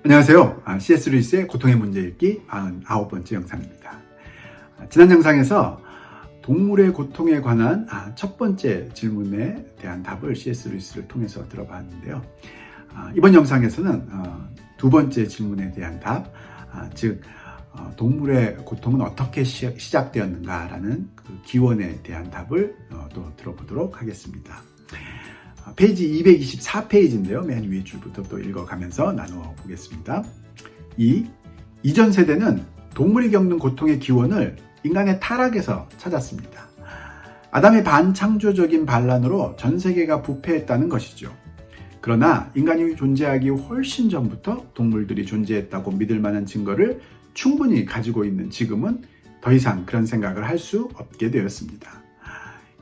안녕하세요. C.S. 루이스의 고통의 문제 읽기 49번째 영상입니다. 지난 영상에서 동물의 고통에 관한 첫 번째 질문에 대한 답을 C.S. 루이스를 통해서 들어봤는데요. 이번 영상에서는 두 번째 질문에 대한 답, 즉 동물의 고통은 어떻게 시작되었는가라는 그 기원에 대한 답을 또 들어보도록 하겠습니다. 페이지 224페이지인데요. 맨 위에 줄부터 또 읽어가면서 나누어 보겠습니다. 이전 세대는 동물이 겪는 고통의 기원을 인간의 타락에서 찾았습니다. 아담의 반창조적인 반란으로 전 세계가 부패했다는 것이죠. 그러나 인간이 존재하기 훨씬 전부터 동물들이 존재했다고 믿을 만한 증거를 충분히 가지고 있는 지금은 더 이상 그런 생각을 할 수 없게 되었습니다.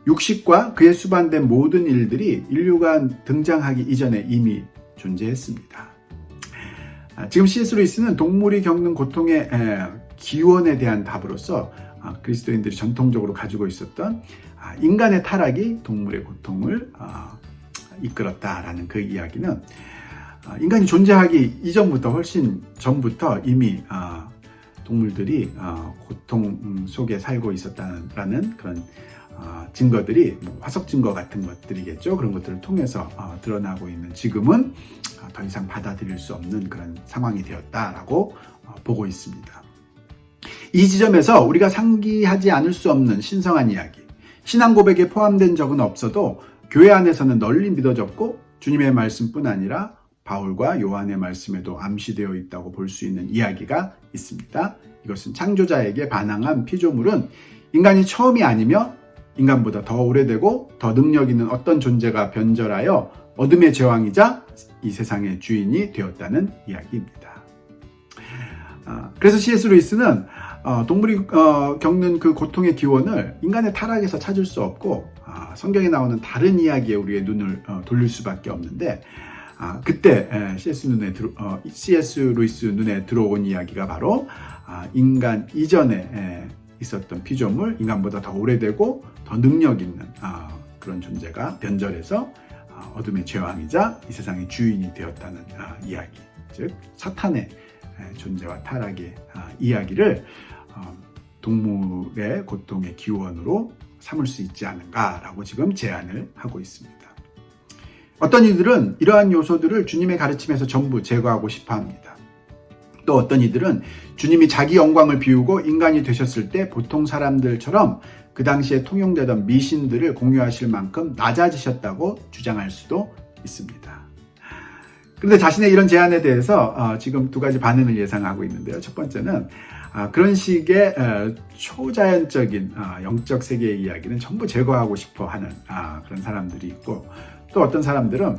육식과 그에 수반된 모든 일들이 인류가 등장하기 이전에 이미 존재했습니다. 지금 C.S. 루이스는 동물이 겪는 고통의 기원에 대한 답으로서 그리스도인들이 전통적으로 가지고 있었던 인간의 타락이 동물의 고통을 이끌었다라는 그 이야기는 인간이 존재하기 이전부터 훨씬 전부터 이미 동물들이 고통 속에 살고 있었다는 그런 증거들이 화석 증거 같은 것들이겠죠. 그런 것들을 통해서 드러나고 있는 지금은 더 이상 받아들일 수 없는 그런 상황이 되었다라고 보고 있습니다. 이 지점에서 우리가 상기하지 않을 수 없는 신성한 이야기, 신앙 고백에 포함된 적은 없어도 교회 안에서는 널리 믿어졌고 주님의 말씀뿐 아니라 바울과 요한의 말씀에도 암시되어 있다고 볼 수 있는 이야기가 있습니다. 이것은 창조자에게 반항한 피조물은 인간이 처음이 아니며 인간보다 더 오래되고 더 능력 있는 어떤 존재가 변절하여 어둠의 제왕이자 이 세상의 주인이 되었다는 이야기입니다. 그래서 C.S. 루이스는 동물이 겪는 그 고통의 기원을 인간의 타락에서 찾을 수 없고 성경에 나오는 다른 이야기에 우리의 눈을 돌릴 수밖에 없는데 그때 C.S. 루이스 눈에 들어온 이야기가 바로 인간 이전에 있었던 피조물, 인간보다 더 오래되고 더 능력 있는 그런 존재가 변절해서 어둠의 제왕이자 이 세상의 주인이 되었다는 이야기, 즉 사탄의 존재와 타락의 이야기를 동물의 고통의 기원으로 삼을 수 있지 않은가라고 지금 제안을 하고 있습니다. 어떤 이들은 이러한 요소들을 주님의 가르침에서 전부 제거하고 싶어 합니다. 또 어떤 이들은 주님이 자기 영광을 비우고 인간이 되셨을 때 보통 사람들처럼 그 당시에 통용되던 미신들을 공유하실 만큼 낮아지셨다고 주장할 수도 있습니다. 그런데 자신의 이런 제안에 대해서 지금 두 가지 반응을 예상하고 있는데요. 첫 번째는 그런 식의 초자연적인 영적 세계의 이야기는 전부 제거하고 싶어 하는 그런 사람들이 있고, 또 어떤 사람들은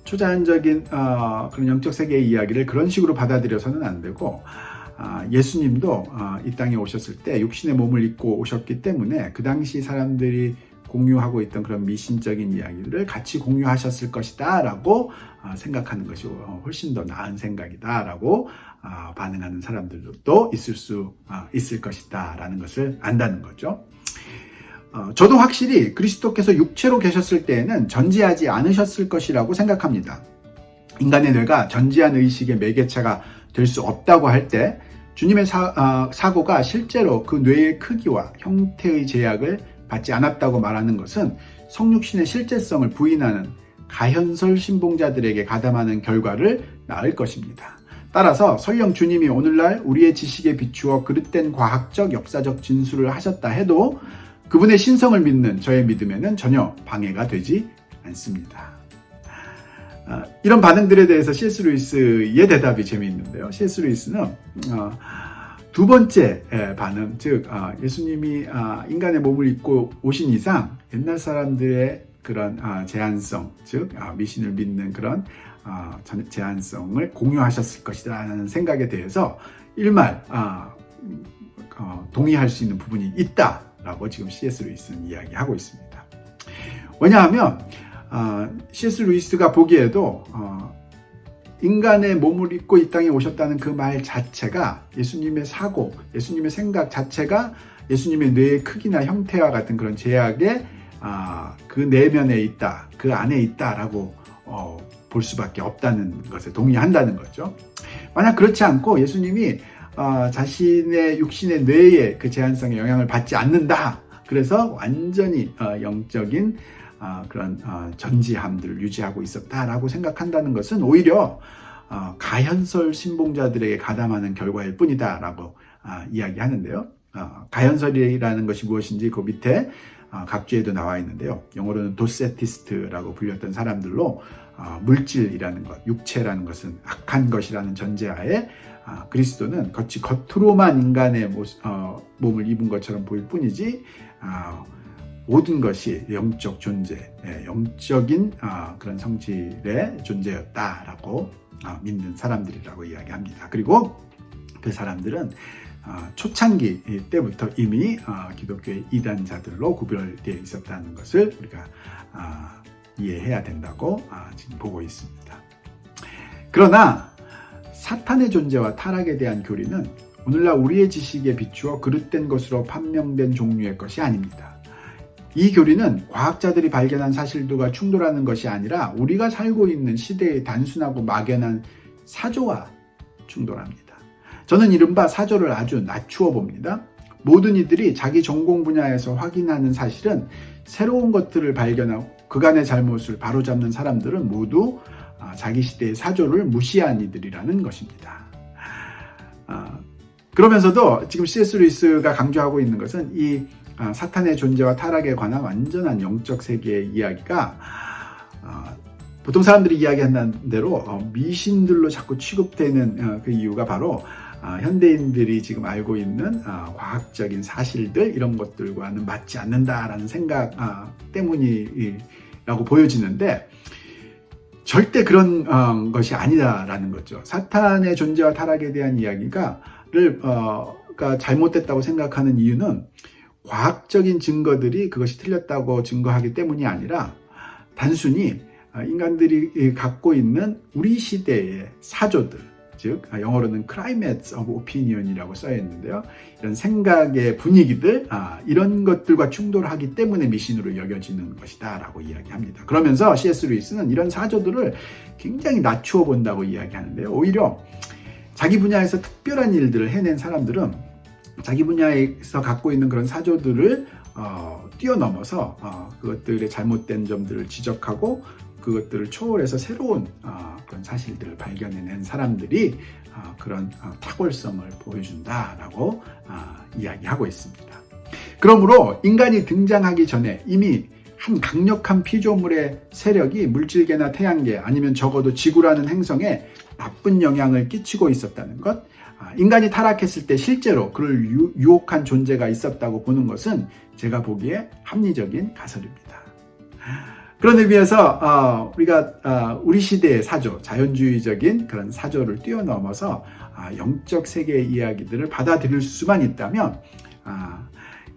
초자연적인 그런 영적 세계의 이야기를 그런 식으로 받아들여서는 안 되고, 예수님도 이 땅에 오셨을 때 육신의 몸을 입고 오셨기 때문에 그 당시 사람들이 공유하고 있던 그런 미신적인 이야기들을 같이 공유하셨을 것이다 라고 생각하는 것이 훨씬 더 나은 생각이다 라고 반응하는 사람들도 있을 것이다 라는 것을 안다는 거죠. 저도 확실히 그리스도께서 육체로 계셨을 때에는 전지하지 않으셨을 것이라고 생각합니다. 인간의 뇌가 전지한 의식의 매개체가 될 수 없다고 할 때 주님의 사고가 실제로 그 뇌의 크기와 형태의 제약을 받지 않았다고 말하는 것은 성육신의 실제성을 부인하는 가현설 신봉자들에게 가담하는 결과를 낳을 것입니다. 따라서 설령 주님이 오늘날 우리의 지식에 비추어 그릇된 과학적 역사적 진술을 하셨다 해도 그분의 신성을 믿는 저의 믿음에는 전혀 방해가 되지 않습니다. 이런 반응들에 대해서 C.S. 루이스의 대답이 재미있는데요. C.S. 루이스는 두 번째 반응, 즉 예수님이 인간의 몸을 입고 오신 이상 옛날 사람들의 그런 제한성, 즉 미신을 믿는 그런 제한성을 공유하셨을 것이라는 생각에 대해서 일말 동의할 수 있는 부분이 있다라고 지금 C.S. 루이스는 이야기하고 있습니다. 왜냐하면 C.S. 루이스가 보기에도 인간의 몸을 입고 이 땅에 오셨다는 그 말 자체가 예수님의 사고, 예수님의 생각 자체가 예수님의 뇌의 크기나 형태와 같은 그런 제약의 그 내면에 있다, 그 안에 있다라고 볼 수밖에 없다는 것에 동의한다는 거죠. 만약 그렇지 않고 예수님이 자신의 육신의 뇌에 그 제한성의 영향을 받지 않는다. 그래서 완전히 영적인 그런 전지함들을 유지하고 있었다라고 생각한다는 것은 오히려 가현설 신봉자들에게 가담하는 결과일 뿐이다라고 이야기하는데요. 가현설이라는 것이 무엇인지 그 밑에 각주에도 나와 있는데요. 영어로는 도세티스트라고 불렸던 사람들로 물질이라는 것, 육체라는 것은 악한 것이라는 전제하에 그리스도는 겉으로만 인간의 몸을 입은 것처럼 보일 뿐이지 모든 것이 영적 존재, 영적인 그런 성질의 존재였다라고 믿는 사람들이라고 이야기합니다. 그리고 그 사람들은 초창기 때부터 이미 기독교의 이단자들로 구별되어 있었다는 것을 우리가 이해해야 된다고 지금 보고 있습니다. 그러나 사탄의 존재와 타락에 대한 교리는 오늘날 우리의 지식에 비추어 그릇된 것으로 판명된 종류의 것이 아닙니다. 이 교리는 과학자들이 발견한 사실들과 충돌하는 것이 아니라 우리가 살고 있는 시대의 단순하고 막연한 사조와 충돌합니다. 저는 이른바 사조를 아주 낮추어 봅니다. 모든 이들이 자기 전공 분야에서 확인하는 사실은 새로운 것들을 발견하고 그간의 잘못을 바로잡는 사람들은 모두 자기 시대의 사조를 무시한 이들이라는 것입니다. 그러면서도 지금 C.S. 루이스가 강조하고 있는 것은 이 사탄의 존재와 타락에 관한 완전한 영적 세계의 이야기가 보통 사람들이 이야기하는 대로 미신들로 자꾸 취급되는 그 이유가 바로 현대인들이 지금 알고 있는 과학적인 사실들 이런 것들과는 맞지 않는다라는 생각 때문이라고 보여지는데 절대 그런 것이 아니다라는 거죠. 사탄의 존재와 타락에 대한 이야기가 잘못됐다고 생각하는 이유는 과학적인 증거들이 그것이 틀렸다고 증거하기 때문이 아니라 단순히 인간들이 갖고 있는 우리 시대의 사조들, 즉 영어로는 climates of opinion이라고 써 있는데요. 이런 생각의 분위기들, 이런 것들과 충돌하기 때문에 미신으로 여겨지는 것이다 라고 이야기합니다. 그러면서 C.S. 루이스는 이런 사조들을 굉장히 낮추어 본다고 이야기하는데요. 오히려 자기 분야에서 특별한 일들을 해낸 사람들은 자기 분야에서 갖고 있는 그런 사조들을 뛰어넘어서 그것들의 잘못된 점들을 지적하고 그것들을 초월해서 새로운 그런 사실들을 발견해낸 사람들이 그런 탁월성을 보여준다라고 이야기하고 있습니다. 그러므로 인간이 등장하기 전에 이미 한 강력한 피조물의 세력이 물질계나 태양계 아니면 적어도 지구라는 행성에 나쁜 영향을 끼치고 있었다는 것, 인간이 타락했을 때 실제로 그를 유혹한 존재가 있었다고 보는 것은 제가 보기에 합리적인 가설입니다. 그런 의미에서 우리가 우리 시대의 사조, 자연주의적인 그런 사조를 뛰어넘어서 영적 세계의 이야기들을 받아들일 수만 있다면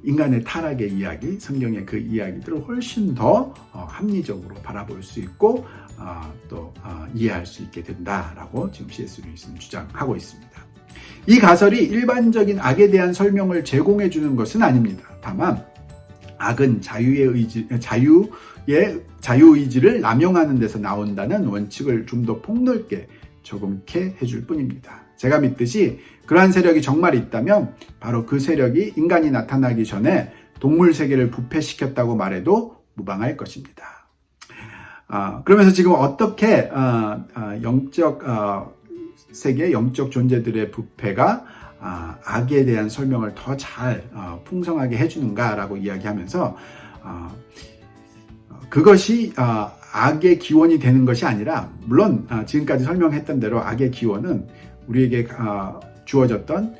인간의 타락의 이야기, 성경의 그 이야기들을 훨씬 더 합리적으로 바라볼 수 있고 또 이해할 수 있게 된다라고 지금 C.S. 루이스는 주장하고 있습니다. 이 가설이 일반적인 악에 대한 설명을 제공해 주는 것은 아닙니다. 다만 악은 자유의지를 남용하는 데서 나온다는 원칙을 좀 더 폭넓게 적용케 해줄 뿐입니다. 제가 믿듯이 그러한 세력이 정말 있다면 바로 그 세력이 인간이 나타나기 전에 동물 세계를 부패시켰다고 말해도 무방할 것입니다. 그러면서 지금 어떻게 영적 세계, 영적 존재들의 부패가 악에 대한 설명을 더 잘 풍성하게 해주는가라고 이야기하면서 그것이 악의 기원이 되는 것이 아니라 물론 지금까지 설명했던 대로 악의 기원은 우리에게 주어졌던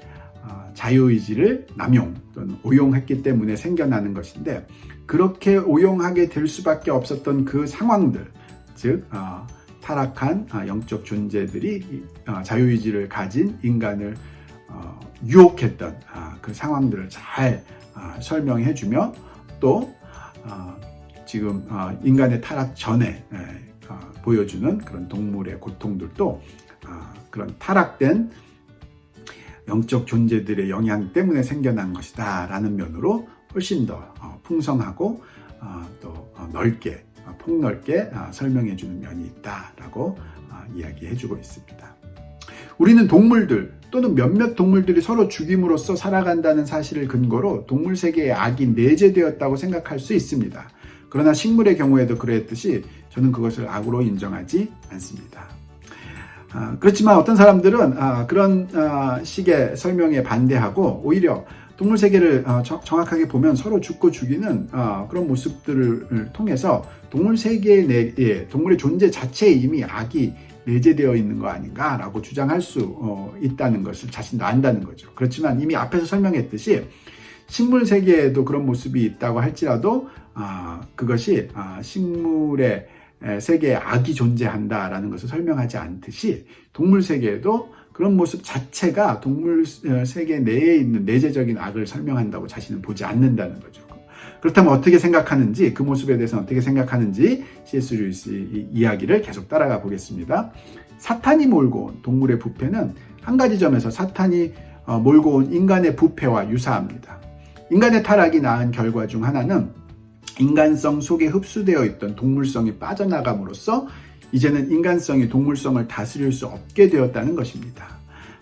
자유의지를 남용 또는 오용했기 때문에 생겨나는 것인데 그렇게 오용하게 될 수밖에 없었던 그 상황들, 즉 타락한 영적 존재들이 자유의지를 가진 인간을 유혹했던 그 상황들을 잘 설명해주며 또 지금 인간의 타락 전에 보여주는 그런 동물의 고통들도 그런 타락된 영적 존재들의 영향 때문에 생겨난 것이다 라는 면으로 훨씬 더 풍성하고 또 넓게 폭넓게 설명해 주는 면이 있다라고 이야기해 주고 있습니다. 우리는 동물들 또는 몇몇 동물들이 서로 죽임으로써 살아간다는 사실을 근거로 동물 세계에 악이 내재되었다고 생각할 수 있습니다. 그러나 식물의 경우에도 그랬듯이 저는 그것을 악으로 인정하지 않습니다. 그렇지만 어떤 사람들은 그런 식의 설명에 반대하고 오히려 동물 세계를 정확하게 보면 서로 죽고 죽이는 그런 모습들을 통해서 동물 세계 내에 동물의 존재 자체에 이미 악이 내재되어 있는 거 아닌가라고 주장할 수 있다는 것을 자신도 안다는 거죠. 그렇지만 이미 앞에서 설명했듯이 식물 세계에도 그런 모습이 있다고 할지라도 그것이 식물의 세계에 악이 존재한다라는 것을 설명하지 않듯이 동물 세계에도 그런 모습 자체가 동물 세계 내에 있는 내재적인 악을 설명한다고 자신은 보지 않는다는 거죠. 그렇다면 어떻게 생각하는지, 그 모습에 대해서는 어떻게 생각하는지 C.S. 루이스의 이야기를 계속 따라가 보겠습니다. 사탄이 몰고 온 동물의 부패는 한 가지 점에서 사탄이 몰고 온 인간의 부패와 유사합니다. 인간의 타락이 낳은 결과 중 하나는 인간성 속에 흡수되어 있던 동물성이 빠져나감으로써 이제는 인간성이 동물성을 다스릴 수 없게 되었다는 것입니다.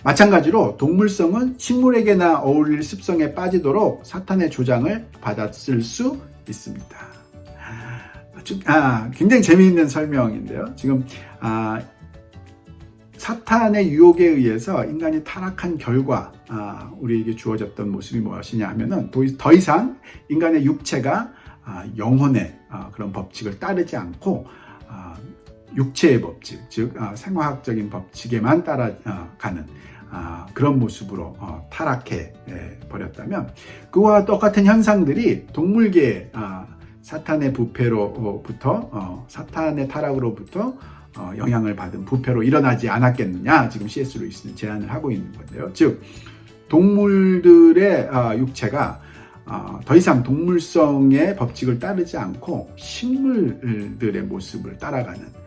마찬가지로 동물성은 식물에게나 어울릴 습성에 빠지도록 사탄의 조장을 받았을 수 있습니다. 굉장히 재미있는 설명인데요. 지금 사탄의 유혹에 의해서 인간이 타락한 결과 우리에게 주어졌던 모습이 무엇이냐 하면은 더 이상 인간의 육체가 영혼의 그런 법칙을 따르지 않고 육체의 법칙, 즉 생화학적인 법칙에만 따라가는 그런 모습으로 타락해 버렸다면 그와 똑같은 현상들이 동물계의 사탄의 부패로부터 사탄의 타락으로부터 영향을 받은 부패로 일어나지 않았겠느냐, 지금 C.S. 루이스는 제안을 하고 있는 건데요. 즉 동물들의 육체가 더 이상 동물성의 법칙을 따르지 않고 식물들의 모습을 따라가는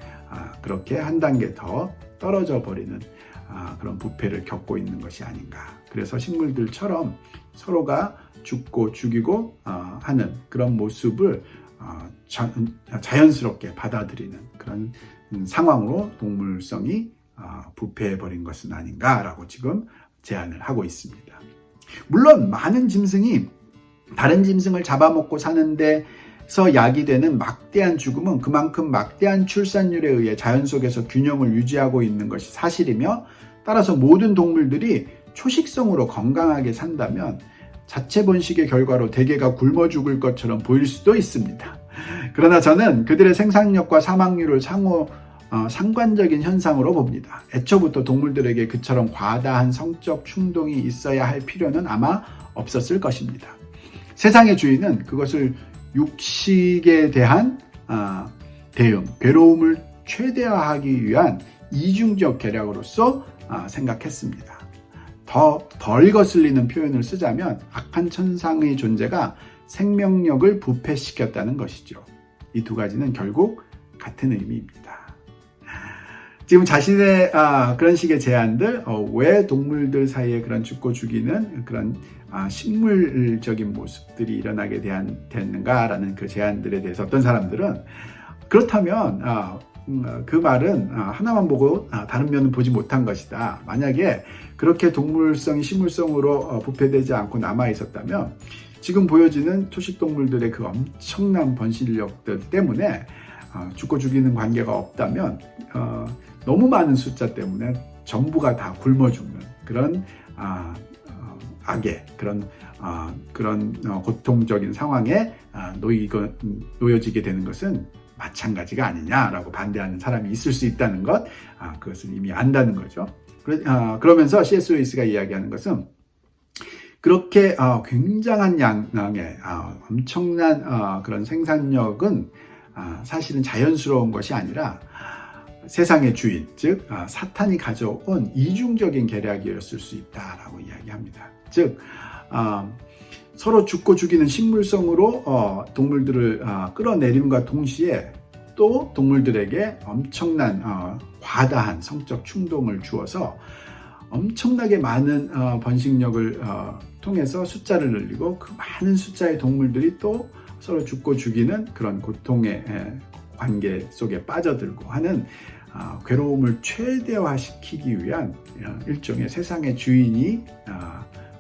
그렇게 한 단계 더 떨어져 버리는 그런 부패를 겪고 있는 것이 아닌가. 그래서 식물들처럼 서로가 죽고 죽이고 하는 그런 모습을 자연스럽게 받아들이는 그런 상황으로 동물성이 부패해버린 것은 아닌가라고 지금 제안을 하고 있습니다. 물론 많은 짐승이 다른 짐승을 잡아먹고 사는 데서 야기되는 막대한 죽음은 그만큼 막대한 출산율에 의해 자연 속에서 균형을 유지하고 있는 것이 사실이며, 따라서 모든 동물들이 초식성으로 건강하게 산다면 자체 번식의 결과로 대개가 굶어 죽을 것처럼 보일 수도 있습니다. 그러나 저는 그들의 생산력과 사망률을 상관적인 현상으로 봅니다. 애초부터 동물들에게 그처럼 과다한 성적 충동이 있어야 할 필요는 아마 없었을 것입니다. 세상의 주인은 그것을 육식에 대한 대응, 괴로움을 최대화하기 위한 이중적 계략으로서 생각했습니다. 더 덜 거슬리는 표현을 쓰자면 악한 천상의 존재가 생명력을 부패시켰다는 것이죠. 이 두 가지는 결국 같은 의미입니다. 지금 자신의 그런 식의 제안들, 왜 동물들 사이에 그런 죽고 죽이는 그런 식물적인 모습들이 일어나게 됐는가라는 그 제안들에 대해서 어떤 사람들은 그렇다면 그 말은 하나만 보고 다른 면은 보지 못한 것이다. 만약에 그렇게 동물성이 식물성으로 부패되지 않고 남아 있었다면 지금 보여지는 초식동물들의 그 엄청난 번식력들 때문에 죽고 죽이는 관계가 없다면 너무 많은 숫자 때문에 전부가 다 굶어 죽는 그런 악의 그런 고통적인 상황에 놓여지게 되는 것은 마찬가지가 아니냐라고 반대하는 사람이 있을 수 있다는 것, 그것을 이미 안다는 거죠. 그러면서 C.S. 루이스가 이야기하는 것은 그렇게 굉장한 양의 엄청난 그런 생산력은 사실은 자연스러운 것이 아니라 세상의 주인, 즉 사탄이 가져온 이중적인 계략이었을 수 있다라고 이야기합니다. 즉 서로 죽고 죽이는 식물성으로 동물들을 끌어내림과 동시에 또 동물들에게 엄청난 과다한 성적 충동을 주어서 엄청나게 많은 번식력을 통해서 숫자를 늘리고 그 많은 숫자의 동물들이 또 서로 죽고 죽이는 그런 고통의 관계 속에 빠져들고 하는 괴로움을 최대화시키기 위한 일종의 세상의 주인이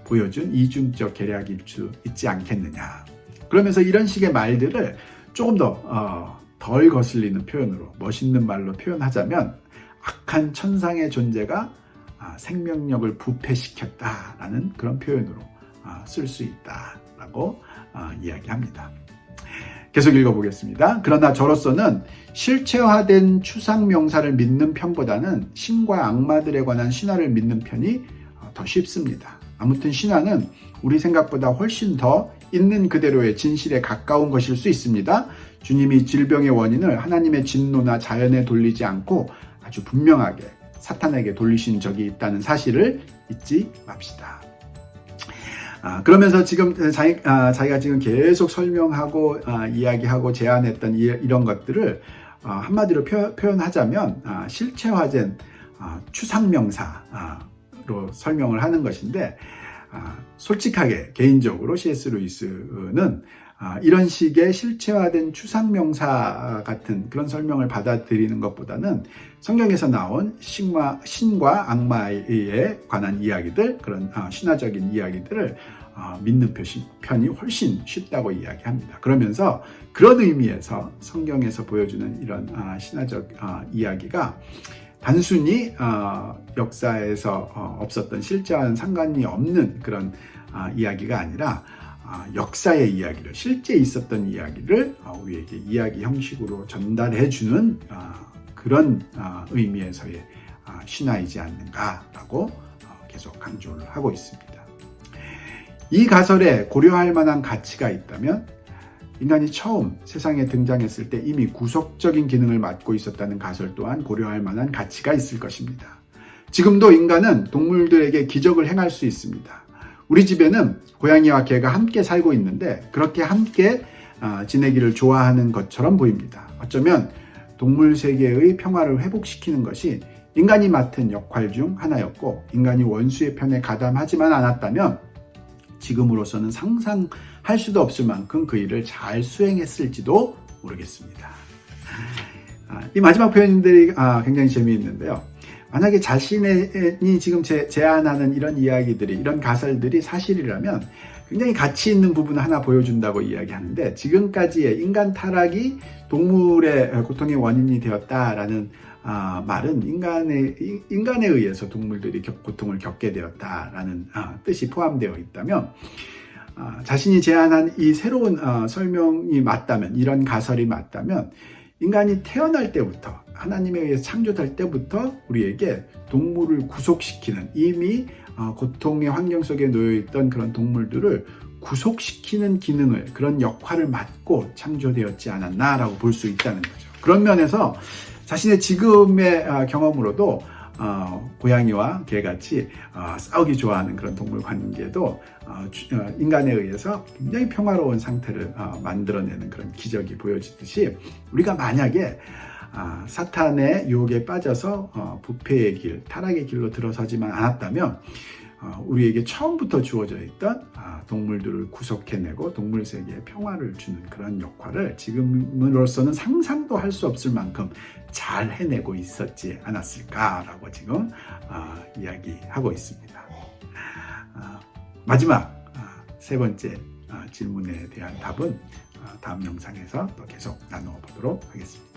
보여준 이중적 계략일 수 있지 않겠느냐. 그러면서 이런 식의 말들을 조금 더 덜 거슬리는 표현으로, 멋있는 말로 표현하자면 악한 천상의 존재가 생명력을 부패시켰다라는 그런 표현으로 쓸 수 있다라고 이야기합니다. 계속 읽어보겠습니다. 그러나 저로서는 실체화된 추상명사를 믿는 편보다는 신과 악마들에 관한 신화를 믿는 편이 더 쉽습니다. 아무튼 신화는 우리 생각보다 훨씬 더 있는 그대로의 진실에 가까운 것일 수 있습니다. 주님이 질병의 원인을 하나님의 진노나 자연에 돌리지 않고 아주 분명하게 사탄에게 돌리신 적이 있다는 사실을 잊지 맙시다. 그러면서 지금 자기가 지금 계속 설명하고 이야기하고 제안했던 이런 것들을 한마디로 표현하자면 실체화된 추상명사로 설명을 하는 것인데, 솔직하게 개인적으로 C.S. 루이스는 이런 식의 실체화된 추상명사 같은 그런 설명을 받아들이는 것보다는 성경에서 나온 신과 악마에 관한 이야기들, 그런 신화적인 이야기들을 믿는 편이 훨씬 쉽다고 이야기합니다. 그러면서 그런 의미에서 성경에서 보여주는 이런 신화적 이야기가 단순히 역사에서 없었던 실제와는 상관이 없는 그런 이야기가 아니라 역사의 이야기를, 실제 있었던 이야기를 우리에게 이야기 형식으로 전달해주는 그런 의미에서의 신화이지 않는가라고 계속 강조를 하고 있습니다. 이 가설에 고려할 만한 가치가 있다면 인간이 처음 세상에 등장했을 때 이미 구속적인 기능을 맡고 있었다는 가설 또한 고려할 만한 가치가 있을 것입니다. 지금도 인간은 동물들에게 기적을 행할 수 있습니다. 우리 집에는 고양이와 개가 함께 살고 있는데 그렇게 함께 지내기를 좋아하는 것처럼 보입니다. 어쩌면 동물 세계의 평화를 회복시키는 것이 인간이 맡은 역할 중 하나였고, 인간이 원수의 편에 가담하지만 않았다면 지금으로서는 상상할 수도 없을 만큼 그 일을 잘 수행했을지도 모르겠습니다. 이 마지막 표현들이 굉장히 재미있는데요. 만약에 자신이 지금 제안하는 이런 이야기들이, 이런 가설들이 사실이라면 굉장히 가치 있는 부분을 하나 보여준다고 이야기하는데, 지금까지의 인간 타락이 동물의 고통의 원인이 되었다라는 말은 인간에 의해서 동물들이 고통을 겪게 되었다라는 뜻이 포함되어 있다면, 자신이 제안한 이 새로운 설명이 맞다면, 이런 가설이 맞다면, 인간이 태어날 때부터, 하나님에 의해서 창조될 때부터 우리에게 동물을 구속시키는, 이미 고통의 환경 속에 놓여있던 그런 동물들을 구속시키는 기능을, 그런 역할을 맡고 창조되었지 않았나라고 볼 수 있다는 거죠. 그런 면에서 자신의 지금의 경험으로도 고양이와 개같이 싸우기 좋아하는 그런 동물 관계도 인간에 의해서 굉장히 평화로운 상태를 만들어내는 그런 기적이 보여지듯이, 우리가 만약에 사탄의 유혹에 빠져서 부패의 길, 타락의 길로 들어서지만 않았다면 우리에게 처음부터 주어져 있던 동물들을 구속해내고 동물 세계에 평화를 주는 그런 역할을 지금으로서는 상상도 할 수 없을 만큼 잘 해내고 있었지 않았을까라고 지금 이야기하고 있습니다. 마지막 세 번째 질문에 대한 답은 다음 영상에서 또 계속 나누어 보도록 하겠습니다.